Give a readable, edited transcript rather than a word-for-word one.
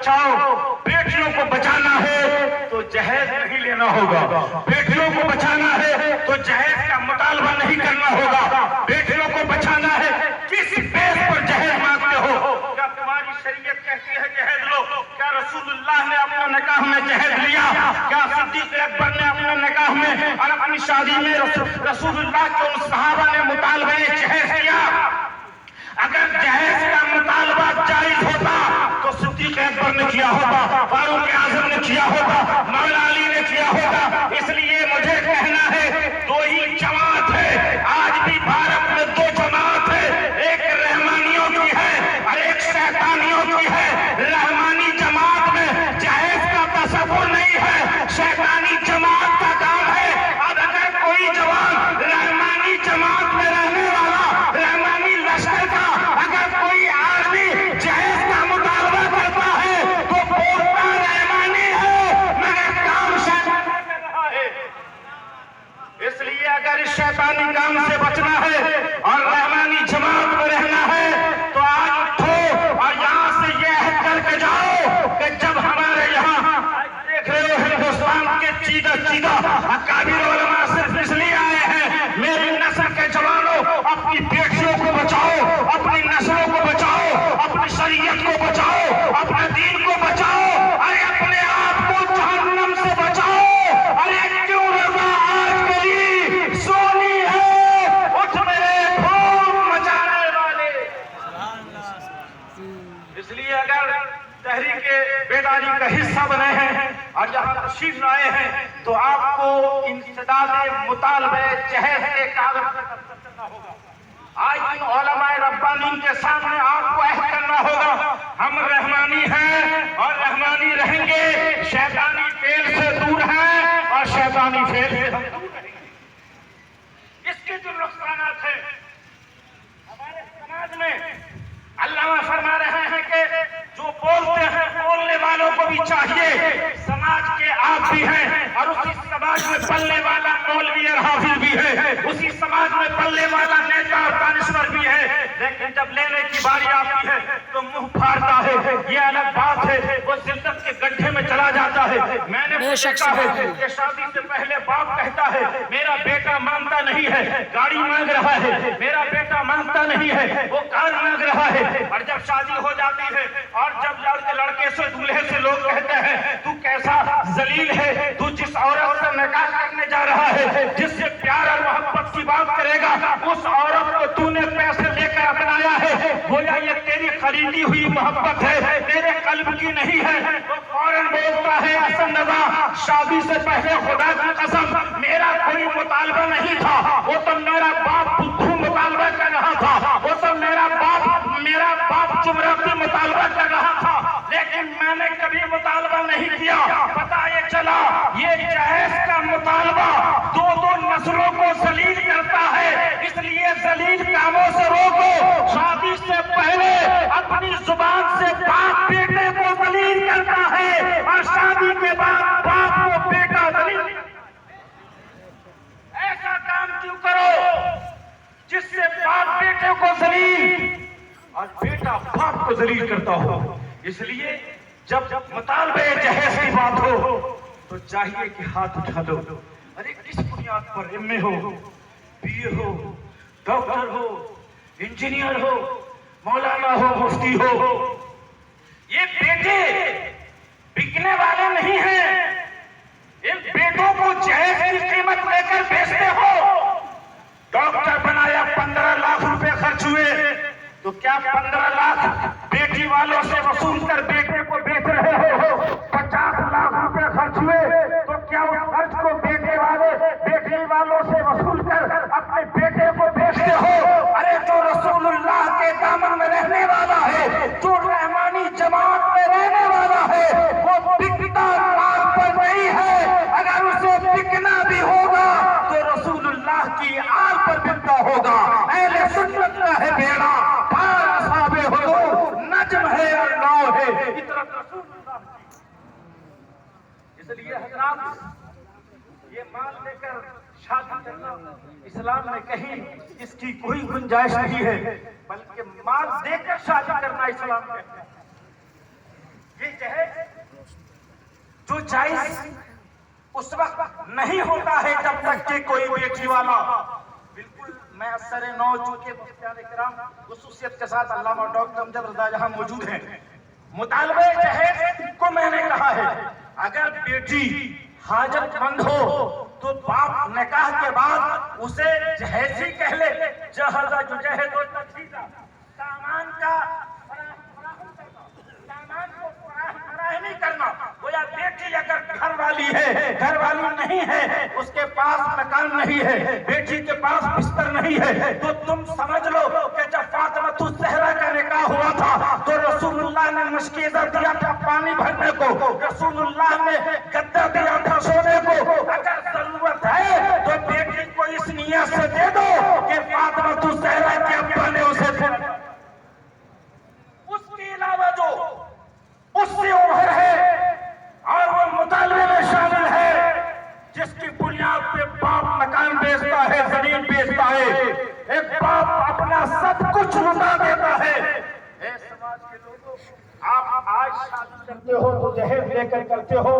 بچاؤ. بیٹیوں کو بچانا ہے تو جہیز نہیں لینا ہوگا. بیٹیوں کو بچانا ہے تو جہیز کا مطالبہ نہیں کرنا ہوگا. بیٹیوں کو بچانا ہے کس بیس پر جہیز مانگتے ہو؟ کیا تمہاری شریعت کہتی ہے جہیز لو؟ کیا رسول اللہ نے اپنے نکاح میں جہیز لیا؟ کیا صدیق اکبر نے اپنے نکاح میں اور اپنی شادی میں رسول اللہ کے ان صحابہ نے مطالبہ جہیز کیا؟ اگر جہیز کا مطالبہ جائز ہوتا تو صدیق اکبر نے کیا ہوتا، فاروق اعظم نے کیا ہوتا، مولا علی نے کیا ہوتا. اس لیے مجھے کہنا ہے دو ہی جماعت ہے آج بھی بھارت میں. دو جماعت ہے، ایک رحمانیوں کی ہے اور ایک شیطانیوں کی ہے. رحمانی جماعت میں جہیز کا تصور نہیں ہے، شیطانی جماعت کا کام ہے. اب اگر کوئی جوان رحمانی جماعت میں رہنے والا، رحمانی لشکر کا اگر کوئی آدمی جہیز کا مطالبہ کرتا ہے تو بولتا رحمانی ہے مگر کام شیطانی کر رہا ہے. اس لیے اگر اس شیطانی کام سے بچنا ہے اور رحمانی جماعت میں رہنا ہے تو آج اٹھو اور یہاں سے یہ عہد کر کے جاؤ کہ جب ہمارے یہاں دیکھ رہے ہو ہندوستان کے چیدہ اکابر علماء صرف اس لیے آئے ہیں میری نسل کے جوانوں اپنی بیٹیوں کو بچاؤ، اپنی نسلوں کو بچاؤ، اپنی شریعت کو بچاؤ، اپنے دین کو بچاؤ، ارے اپنے آپ کو جہنم سے بچاؤ. ارے کیوں رضا آج گلی سونی ہے، اٹھ میرے دھوم مچانے والے. اس لیے اگر تحریک بیداری کا حصہ بنے ہیں اور یہاں تشریف لائے ہیں تو آپ کو انسداد مطالبہ جہیز کے کاغذ پر دستخط کرنا ہوگا. آج ان علماء ربانین کے سامنے آپ کو عہد کرنا ہوگا ہم رحمانی ہیں اور رحمانی رہیں گے، شیطانی فعل سے دور ہیں اور شیطانی فعل سے ہم دور رہیں گے. اس کے جو نقصانات ہیں ہمارے سماج میں، علامہ فرما رہے ہیں کہ جو بولتے ہیں بولنے والوں کو بھی چاہیے سماج کے آپ بھی ہیں اور اسی سماج میں پلنے والا مولوی اور حافظ بھی ہے، اسی سماج میں پلنے والا نیتا اور دانشور بھی ہے، لیکن جب لینے کی باری آتی ہے تو منہ پھاڑتا ہے. یہ الگ بات ہے، وہ ذلت کے گڈھے میں چلا جاتا ہے. میں نے دیکھا ہے کہ شادی سے پہلے باپ کہتا ہے میرا بیٹا مانگتا نہیں ہے، گاڑی مانگ رہا ہے، میرا بیٹا مانگتا نہیں ہے، وہ کار مانگ رہا ہے. اور جب شادی ہو جاتی ہے اور جب لڑکے سے دولہے سے لوگ کہتے ہیں تو کیسا ذلیل ہے، تو جس عورت سے نکاح کرنے جا رہا ہے، جس سے پیار اور محبت کی بات کرے گا، اس عورت کو تو نے پیسے لے کر اپنایا ہے، گویا یہ تیری خریدی ہوئی محبت ہے، تیرے قلب کی نہیں ہے. وہ فوراً بولتا ہے حسن رضا شادی سے پہلے خدا کی قسم میرا کوئی مطالبہ نہیں تھا، وہ تو میرا باپ بدھو مطالبہ کر رہا تھا، وہ تو میرا باپ جمراتی مطالبہ کر رہا تھا، لیکن میں نے کبھی مطالبہ نہیں کیا. پتہ یہ چلا یہ جہیز کا مطالبہ دو نسلوں کو ذلیل کرتا ہے، اس لیے ذلیل کاموں سے روکو. شادی سے پہلے اپنی زبان سے باپ بیٹے کو ذلیل کرتا ہے اور شادی کے بعد باپ کو بیٹا ذلیل. ایسا کام کیوں کرو جس سے باپ بیٹے کو ذلیل اور بیٹا باپ کو ذلیل کرتا ہو. اس لیے جب مطالبہ جہیز کی بات ہو تو چاہیے کہ ہاتھ اٹھا دو. ارے کس بنیاد پر ایم اے ہو، بی اے ہو، ڈاکٹر ہو، انجینئر ہو، مولانا ہو، مفتی ہو، یہ بیٹے بکنے والے نہیں ہیں. ان بیٹوں کو جہیز کی قیمت لے کر بیچتے ہو. ڈاکٹر بنایا 15 لاکھ روپے خرچ ہوئے تو کیا 15 لاکھ بیٹی والوں سے وصول کر بیٹے کو بیچ رہے ہو؟ 50 لاکھ روپے خرچ ہوئے تو کیا اس خرچ کو بیٹی والوں سے وصول کر اپنے بیٹے کو بیچتے ہو؟ ارے جو رسول اللہ کے دامن میں رہنے والا ہے، جو رحمانی جماعت میں رہنے والا ہے، وہ بکتا مال پر نہیں ہے. اگر اسے بکنا بھی ہوگا تو رسول اللہ کی آل پر بکتا ہوگا. اہل سنت کا ہے بیڑا پار اصحاب حضور نجم ہے اور ناؤ ہے اطرت رسول اللہ کی. اس لیے حضرات یہ مال لے کر شادی کرنا اسلام میں کہیں اس کی کوئی گنجائش نہیں ہے، بلکہ مال دے کر شادی کرنا اسلام کہتا ہے. یہ جہیز جو جائز اس وقت نہیں ہوتا ہے جب تک کہ کوئی بیٹی والا، بالکل میں اثر نو چونکہ مفتیان کرام خصوصیت کے ساتھ علامہ ڈاکٹر امجد رضا یہاں موجود ہیں، مطالبہ جہیز کو میں نے کہا ہے اگر بیٹی حاجت مند ہو تو باپ نکاح کے بعد اسے جہیزی کہہ لے، جہزہ جو جہیز و تجہیزہ، سامان کا فراہمی کرنا، گویا بیٹی اگر گھر والی ہے، گھر والی نہیں ہے، اس کے پاس مکان نہیں ہے، بیٹی کے پاس بستر نہیں ہے، تو تم سمجھ لو کہ جب فاطمہ الزہرا کا نکاح ہوا تھا تو رسول اللہ نے مشکیزہ دیا تھا پانی بھرنے کو، رسول اللہ نے گدا دیا تھا سونے کو، اگر ضرورت ہے تو بیٹی کو اس نیت سے دے دو کہ فاطمہ الزہرا کے ابا نے اسے دیا۔ اس کے علاوہ جو اس سے اوپر ہے اور وہ مطالبے میں شامل ہے جس کی بنیاد پہ باپ مکان بیچتا ہے، زمین بیچتا ہے، ایک باپ اپنا سب کچھ لٹا دیتا ہے۔ اے سماج کے لوگوں، آپ آج شادی کرتے ہو تو جہیز لے کر کرتے ہو،